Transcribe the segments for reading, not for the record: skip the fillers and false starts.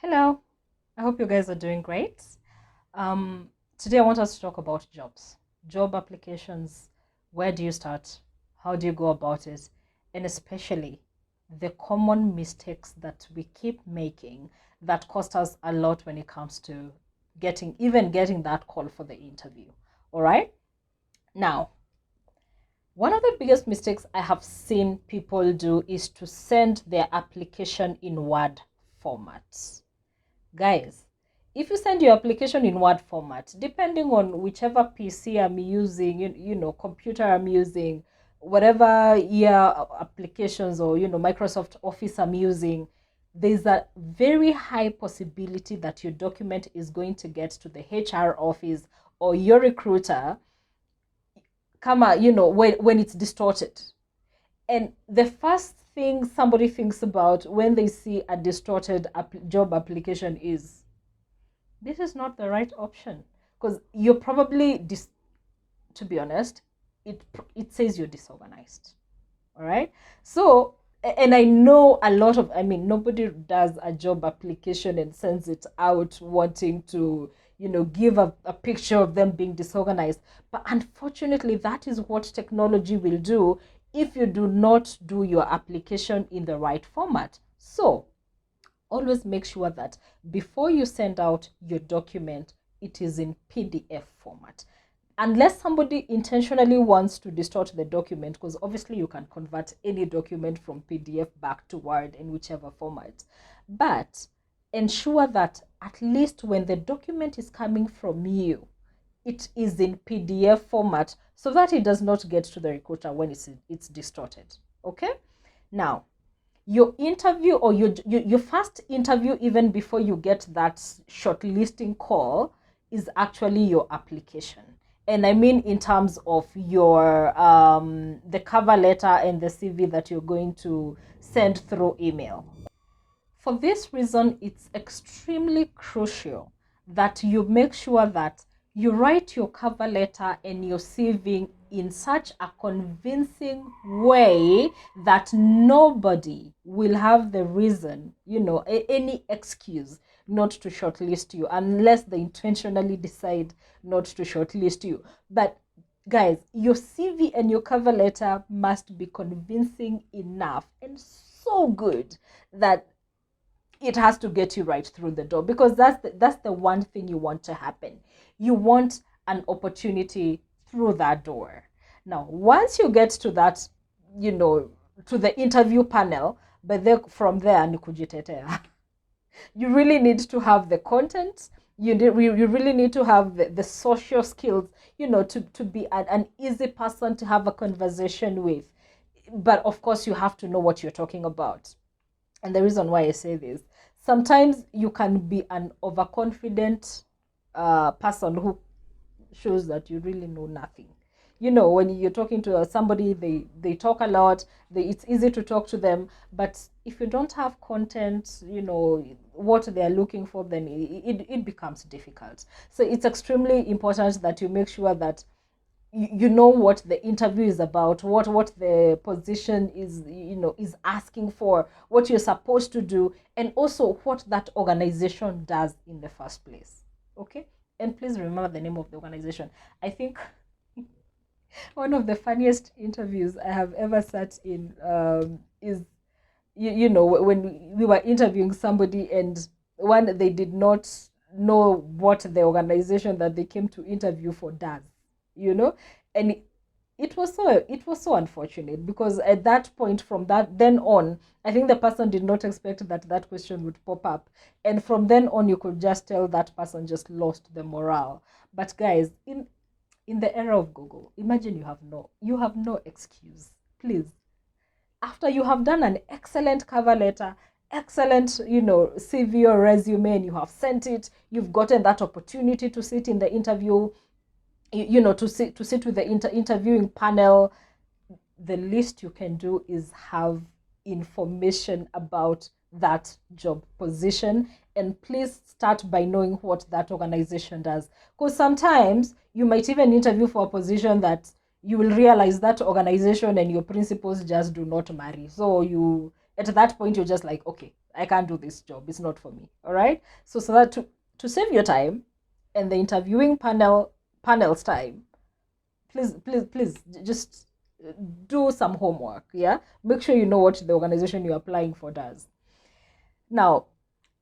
Hello, I hope you guys are doing great. Um, Today, I want us to talk about jobs, job applications. Where do you start? How do you go about it? And especially the common mistakes that we keep making that cost us a lot when it comes to getting that call for the interview. All right. Now, one of the biggest mistakes I have seen people do is to send their application in Word format. Guys, if you send your application in Word format, depending on whichever PC I'm using, computer I'm using, whatever applications or Microsoft Office I'm using, there's a very high possibility that your document is going to get to the HR office or your recruiter, when it's distorted. And the first thing somebody thinks about when they see a distorted job application is, this is not the right option, because you're probably to be honest, it says you're disorganized. All right. So, and I know nobody does a job application and sends it out wanting to give a picture of them being disorganized. But unfortunately, that is what technology will do if you do not do your application in the right format. So always make sure that before you send out your document, it is in PDF format. Unless somebody intentionally wants to distort the document, because obviously you can convert any document from PDF back to Word in whichever format. But ensure that at least when the document is coming from you, it is in PDF format so that it does not get to the recruiter when it's distorted. Okay? Now, your interview or your first interview, even before you get that shortlisting call, is actually your application. And I mean in terms of your the cover letter and the CV that you're going to send through email. For this reason, it's extremely crucial that you make sure that you write your cover letter and your CV in such a convincing way that nobody will have the reason, any excuse not to shortlist you unless they intentionally decide not to shortlist you. But guys, your CV and your cover letter must be convincing enough and so good that it has to get you right through the door, because that's the one thing you want to happen. You want an opportunity through that door. Now, once you get to that, to the interview panel, but then from there ni kujitetea. You really need to have the content. You really need to have the social skills, to be an easy person to have a conversation with. But of course, you have to know what you're talking about. And the reason why I say this, sometimes you can be an overconfident person who shows that you really know nothing. When you're talking to somebody, they talk a lot. It's easy to talk to them, but if you don't have content, what they're looking for, then it becomes difficult. So it's extremely important that you make sure that you know what the interview is about, what the position is, is asking for, what you're supposed to do, and also what that organization does in the first place. Okay. And please remember the name of the organization. I think one of the funniest interviews I have ever sat in is when we were interviewing somebody, and one, they did not know what the organization that they came to interview for does, and it was so unfortunate, because at that point, from that then on, I think the person did not expect that question would pop up, and from then on you could just tell that person just lost the morale. But guys, in the era of Google, imagine you have no excuse. Please, after you have done an excellent cover letter, excellent, CV or resume, and you have sent it, you've gotten that opportunity to sit in the interview, to sit with the interviewing panel. The least you can do is have information about that job position, and please start by knowing what that organization does, because sometimes you might even interview for a position that you will realize that organization and your principles just do not marry. So you, at that point, you're just like, okay, I can't do this job. It's not for me. All right. So that to save your time and the interviewing panel's time, please just do some homework. Yeah. Make sure you know what the organization you're applying for does. Now,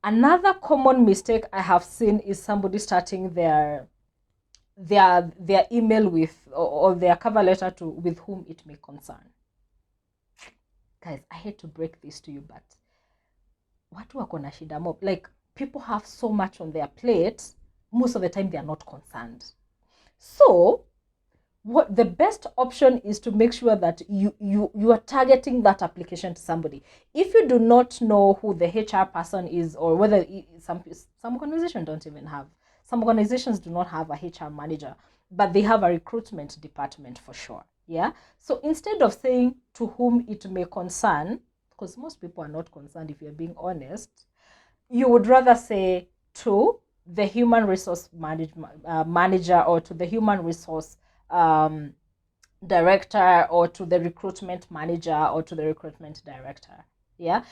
another common mistake I have seen is somebody starting their email with or their cover letter to with whom it may concern. Guys, I hate to break this to you, but watu wako na shida mob. Like, people have so much on their plate, most of the time they are not concerned. So what the best option is to make sure that you are targeting that application to somebody. If you do not know who the HR person is, or whether some organizations don't even have, some organizations do not have a HR manager, but they have a recruitment department for sure. Yeah. So instead of saying to whom it may concern, because most people are not concerned, if you're being honest, you would rather say to the human resource manager, or to the human resource director, or to the recruitment manager, or to the recruitment director. Yeah.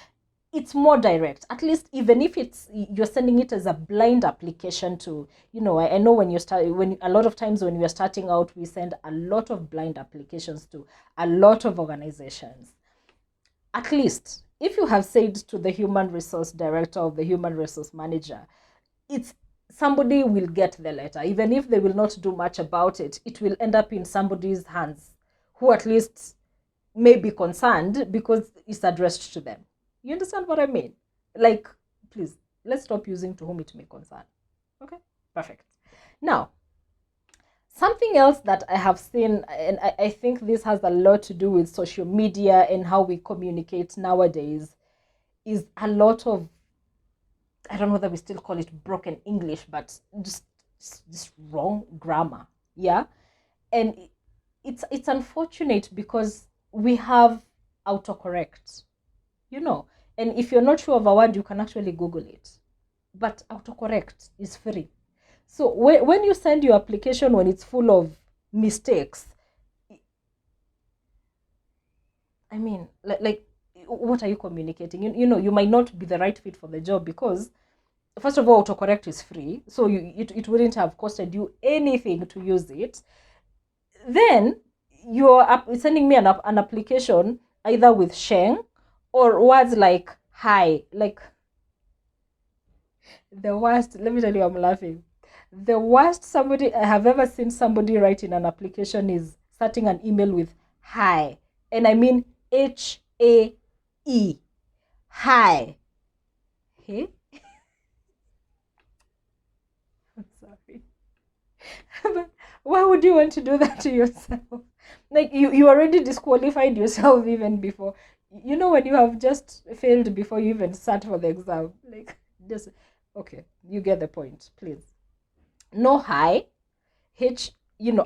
It's more direct. At least, even if you're sending it as a blind application to, I know when a lot of times when we are starting out, we send a lot of blind applications to a lot of organizations. At least if you have said to the human resource director or the human resource manager, it's somebody will get the letter. Even if they will not do much about it, it will end up in somebody's hands who at least may be concerned because it's addressed to them. You understand what I mean? Like, please, let's stop using to whom it may concern. Okay, perfect. Now, something else that I have seen, and I think this has a lot to do with social media and how we communicate nowadays, is a lot of, I don't know whether we still call it broken English, but just wrong grammar. Yeah. And it's unfortunate because we have autocorrect, and if you're not sure of a word, you can actually Google it. But autocorrect is free. So when you send your application, when it's full of mistakes, I mean, like what are you communicating? You might not be the right fit for the job because, first of all, autocorrect is free, so it wouldn't have costed you anything to use it. Then you're sending me an application either with Sheng or words like hi. Like, the worst, let me tell you, I'm laughing. The worst I have ever seen somebody write in an application is starting an email with hi. And I mean HAE. Hi. Hey? I'm sorry. But why would you want to do that to yourself? Like, you already disqualified yourself even before. When you have just failed before you even sat for the exam. Like, just, okay, you get the point, please. No hi. I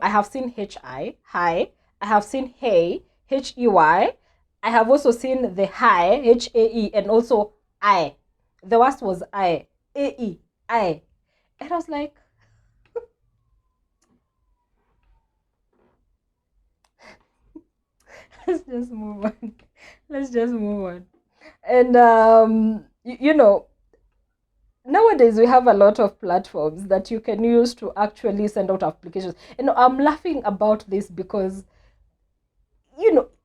have seen HI, hi. I have seen hey, HEY. I have also seen the hi, HAE, and also I. The worst was AE, I. And I was like, let's just move on. Let's just move on. And nowadays we have a lot of platforms that you can use to actually send out applications. And I'm laughing about this because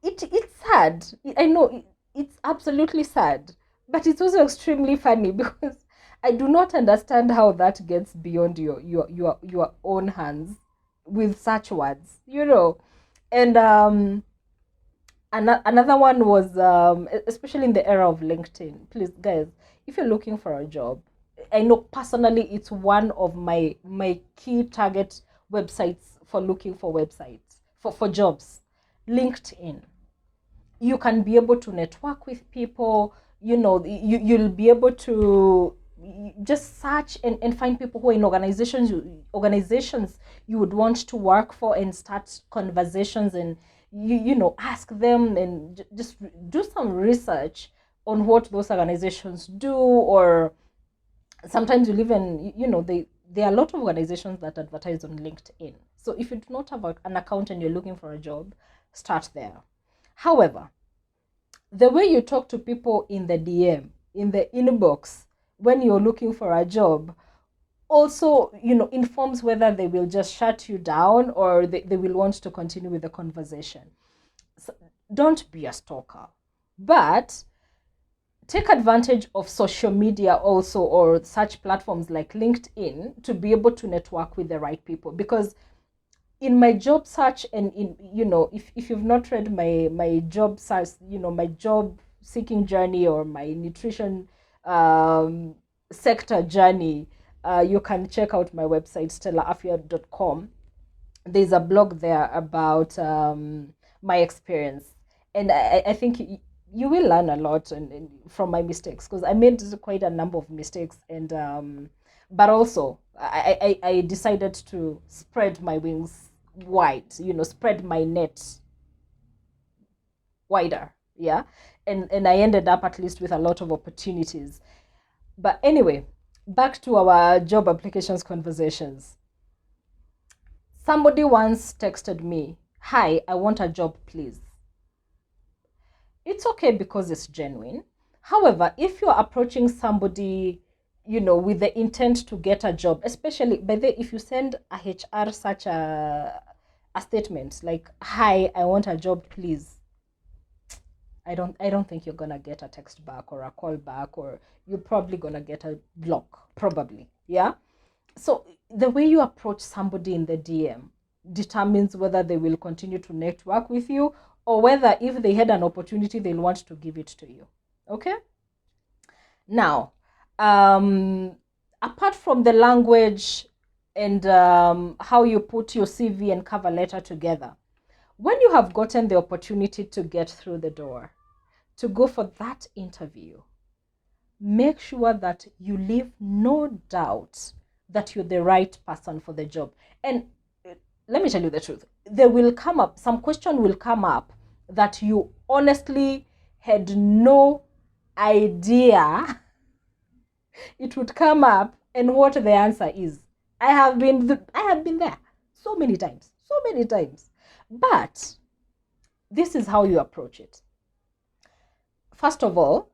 it's sad. I know it's absolutely sad, but it's also extremely funny because I do not understand how that gets beyond your own hands with such words, and another one was, especially in the era of LinkedIn. Please, guys, if you're looking for a job, I know personally it's one of my key target websites for looking for websites for jobs. LinkedIn. You can be able to network with people. You'll be able to just search and find people who are in organizations you would want to work for, and start conversations, and ask them, and just do some research on what those organizations do. Or sometimes you'll even, there are a lot of organizations that advertise on LinkedIn. So if you do not have an account and you're looking for a job, start there. However, the way you talk to people in the DM, in the inbox when you're looking for a job also, informs whether they will just shut you down or they will want to continue with the conversation. So don't be a stalker, but take advantage of social media also, or such platforms like LinkedIn, to be able to network with the right people. Because in my job search, and if you've not read my job search, my job seeking journey, or my nutrition um, sector journey, you can check out my website, stellaafia.com. There's a blog there about my experience, and I think you will learn a lot from my mistakes, because I made quite a number of mistakes, and but also I decided to spread my wings wide, spread my net wider, yeah, and I ended up at least with a lot of opportunities. But anyway, back to our job applications conversations. Somebody once texted me, "Hi, I want a job, please." It's okay because it's genuine. However, if you're approaching somebody, with the intent to get a job, especially by the if you send a HR such a statement like, "Hi, I want a job, please," I don't think you're gonna get a text back or a call back, or you're probably gonna get a block, probably. Yeah. So the way you approach somebody in the DM determines whether they will continue to network with you, or whether if they had an opportunity, they'll want to give it to you. Okay. Now, apart from the language and how you put your CV and cover letter together, when you have gotten the opportunity to get through the door, to go for that interview, make sure that you leave no doubt that you're the right person for the job. And let me tell you the truth, there will come up, some question will come up that you honestly had no idea it would come up, and what the answer is. I have been there so many times, so many times. But this is how you approach it. First of all,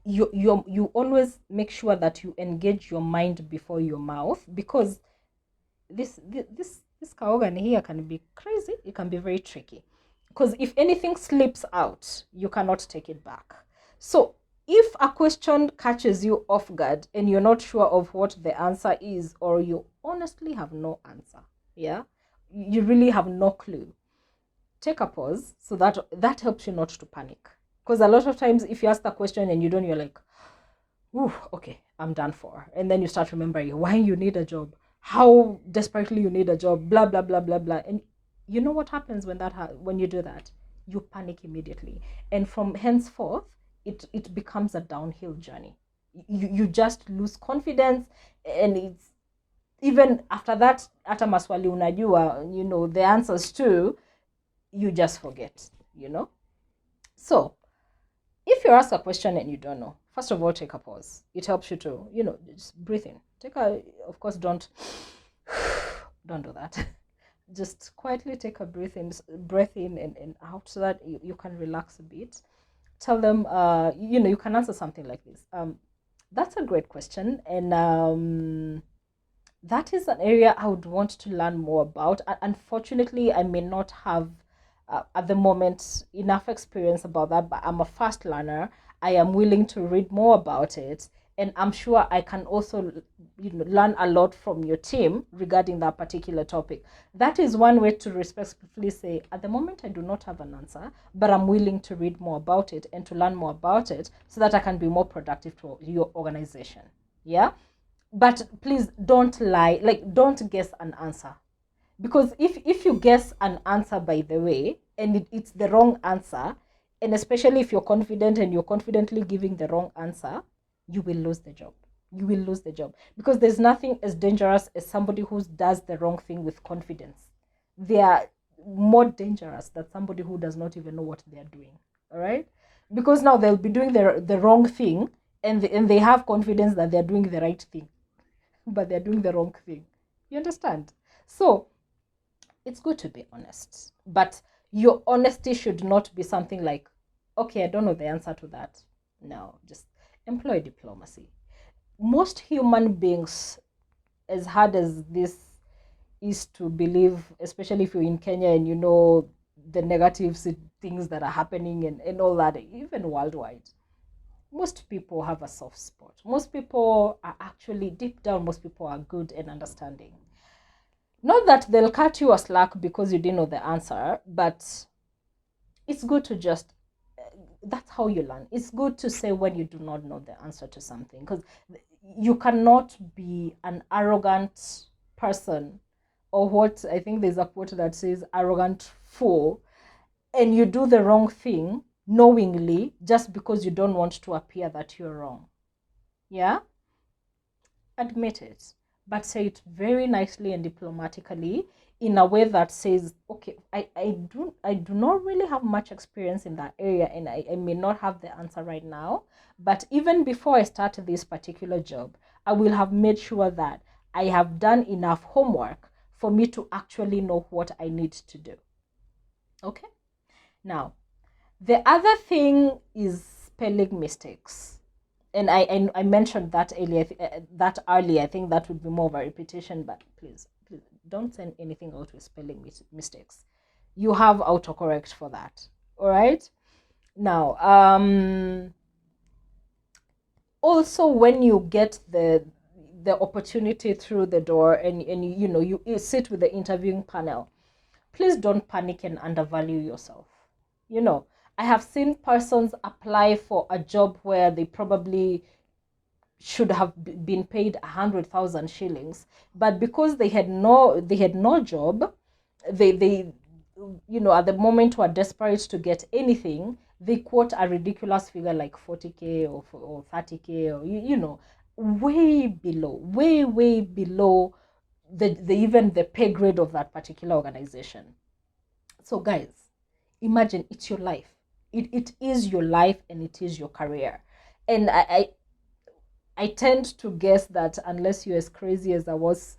you always make sure that you engage your mind before your mouth, because this kaogan here can be crazy. It can be very tricky, because if anything slips out, you cannot take it back. So if a question catches you off guard and you're not sure of what the answer is, or you honestly have no answer, yeah, you really have no clue, take a pause, so that helps you not to panic. Because a lot of times, if you ask the question and you don't, you're like, "Ooh, okay, I'm done for." And then you start remembering why you need a job, how desperately you need a job, blah blah blah blah blah. And you know what happens when you do that? You panic immediately, and from henceforth, it becomes a downhill journey. You just lose confidence, and it's even after that, hata maswali unajua, the answers too, you just forget. So if you're asked a question and you don't know, first of all, take a pause. It helps you to, just breathe in. Of course, don't do that. Just quietly take a breath in and out, so that you can relax a bit. Tell them, you can answer something like this. That's a great question. And that is an area I would want to learn more about. Unfortunately, I may not have at the moment enough experience about that, but I'm a fast learner. I am willing to read more about it, and I'm sure I can also learn a lot from your team regarding that particular topic. That is one way to respectfully say, at the moment I do not have an answer, but I'm willing to read more about it and to learn more about it, so that I can be more productive to your organization. Yeah. But please don't lie, like don't guess an answer, because if you guess an answer, by the way, and it's the wrong answer, and especially if you're confident and you're confidently giving the wrong answer, you will lose the job. You will lose the job, because there's nothing as dangerous as somebody who does the wrong thing with confidence. They are more dangerous than somebody who does not even know what they're doing. All right. Because now they'll be doing the wrong thing, and they have confidence that they're doing the right thing, but they're doing the wrong thing. You understand? So it's good to be honest, but your honesty should not be something like, "Okay, I don't know the answer to that." No, just Employ diplomacy. Most human beings, as hard as this is to believe, especially if you're in Kenya and you know the negative things that are happening and all that, even worldwide, most people have a soft spot. Most people are actually, deep down, most people are good and understanding. Not that they'll cut you a slack because you didn't know the answer, but it's good to just, that's how you learn. It's good to say when you do not know the answer to something, because you cannot be an arrogant person, or what I think there's a quote that says arrogant fool, and you do the wrong thing knowingly just because you don't want to appear that you're wrong. Yeah? Admit it, but say it very nicely and diplomatically, in a way that says, okay, I do not really have much experience in that area, and I may not have the answer right now, but even before I start this particular job, I will have made sure that I have done enough homework for me to actually know what I need to do. Okay? Now, the other thing is spelling mistakes. And I mentioned that earlier. I think that would be more of a repetition. But please don't send anything out with spelling mistakes. You have autocorrect for that. All right. Now, also when you get the opportunity through the door, and you sit with the interviewing panel, please don't panic and undervalue yourself. I have seen persons apply for a job where they probably should have been paid 100,000 shillings, but because they had no job, they at the moment were desperate to get anything, they quote a ridiculous figure like 40K or 30K, or way below, way below the even the pay grade of that particular organization. So guys, imagine, it's your life. It is your life, and it is your career. And I tend to guess that unless you're as crazy as I was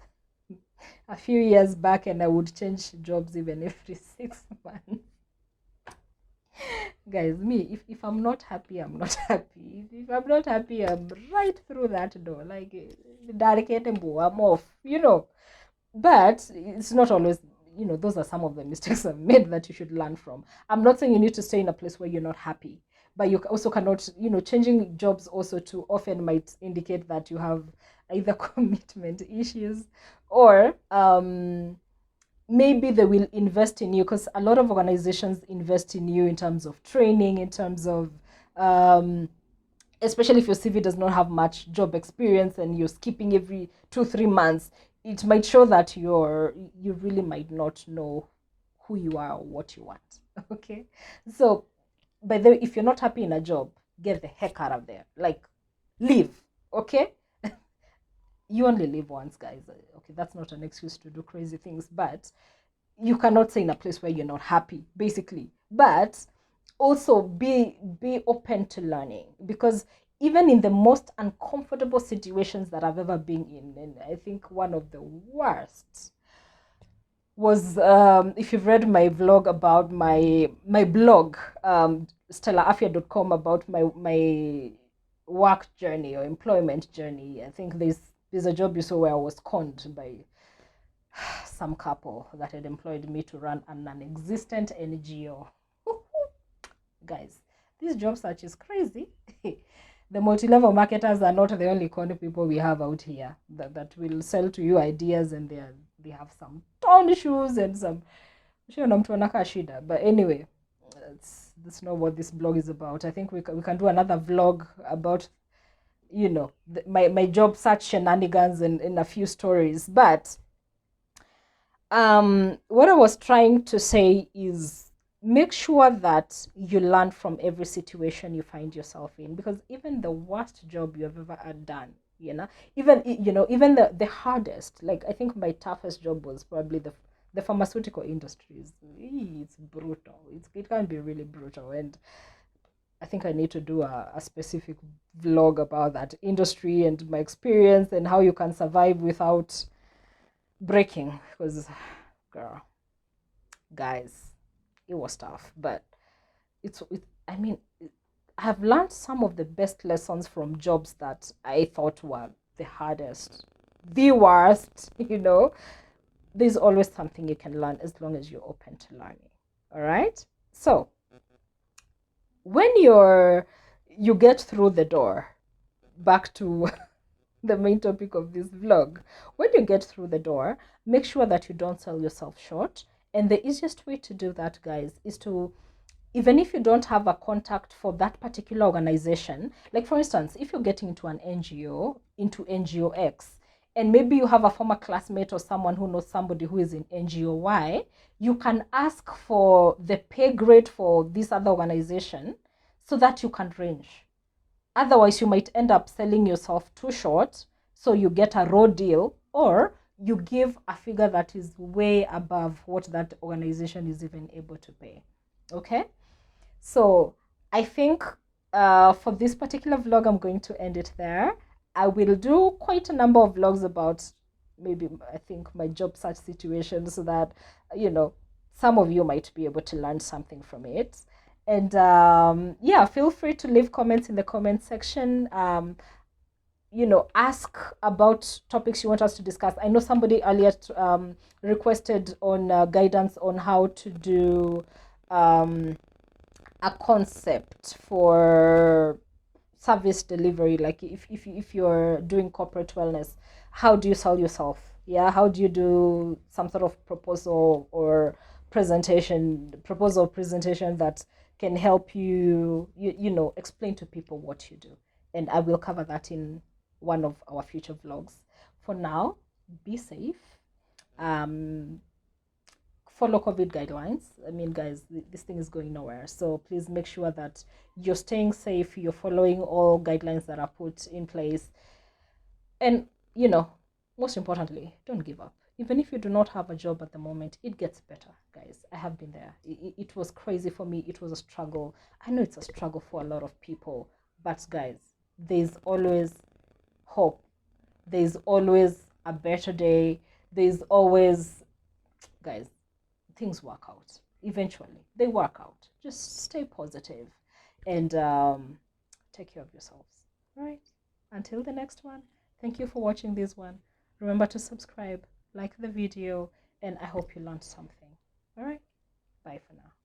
a few years back, and I would change jobs even every 6 months. Guys, me, if I'm not happy, I'm not happy. If I'm not happy, I'm right through that door. Like, I'm off. But it's not always, those are some of the mistakes I've made that you should learn from. I'm not saying you need to stay in a place where you're not happy, but you also cannot, changing jobs also too often might indicate that you have either commitment issues, or maybe they will invest in you, because a lot of organizations invest in you in terms of training, in terms of especially if your CV does not have much job experience and you're skipping every 2-3 months, it might show that you really might not know who you are or what you want. Okay, so by the way, if you're not happy in a job, get the heck out of there. Like, leave. Okay, you only live once, guys. Okay, that's not an excuse to do crazy things, but you cannot stay in a place where you're not happy, basically. But also be open to learning, because even in the most uncomfortable situations that I've ever been in, and I think one of the worst was, if you've read my vlog about my blog, stellaafia.com, about my work journey or employment journey. I think there's a job you saw where I was conned by some couple that had employed me to run a non-existent NGO. Guys, this job search is crazy. The multi-level marketers are not the only con people we have out here that will sell to you ideas, and they have some torn shoes and some shida. But anyway, that's not what this blog is about. I think we can do another vlog about my job search shenanigans and a few stories. But what I was trying to say is, make sure that you learn from every situation you find yourself in, because even the worst job you've ever done, even the hardest, like, I think my toughest job was probably the pharmaceutical industries. It's brutal. It can be really brutal, and I think I need to do a specific vlog about that industry and my experience and how you can survive without breaking, because girl, guys, it was tough. But I mean, have learned some of the best lessons from jobs that I thought were the hardest, the worst. There's always something you can learn as long as you're open to learning. All right. So when you get through the door, back to the main topic of this vlog, when you get through the door, make sure that you don't sell yourself short. And the easiest way to do that, guys, is to, even if you don't have a contact for that particular organization, like for instance, if you're getting into an NGO, into NGO X, and maybe you have a former classmate or someone who knows somebody who is in NGO Y, you can ask for the pay grade for this other organization so that you can range. Otherwise, you might end up selling yourself too short, so you get a raw deal, or you give a figure that is way above what that organization is even able to pay. Okay? So I think for this particular vlog, I'm going to end it there. I will do quite a number of vlogs about maybe, I think, my job search situation, so that, some of you might be able to learn something from it. And yeah, feel free to leave comments in the comment section. Ask about topics you want us to discuss. I know somebody earlier requested on guidance on how to do a concept for service delivery. Like if you're doing corporate wellness, how do you sell yourself? Yeah, how do you do some sort of proposal or presentation that can help you explain to people what you do? And I will cover that in one of our future vlogs. For now, be safe. Follow COVID guidelines. I mean, guys, this thing is going nowhere. So please make sure that you're staying safe, you're following all guidelines that are put in place. And, most importantly, don't give up. Even if you do not have a job at the moment, it gets better, guys. I have been there. It was crazy for me. It was a struggle. I know it's a struggle for a lot of people. But, guys, there's always hope. There's always a better day. There's always, guys, things work out. Eventually, they work out. Just stay positive and take care of yourselves. All right. Until the next one, thank you for watching this one. Remember to subscribe, like the video, and I hope you learned something. All right. Bye for now.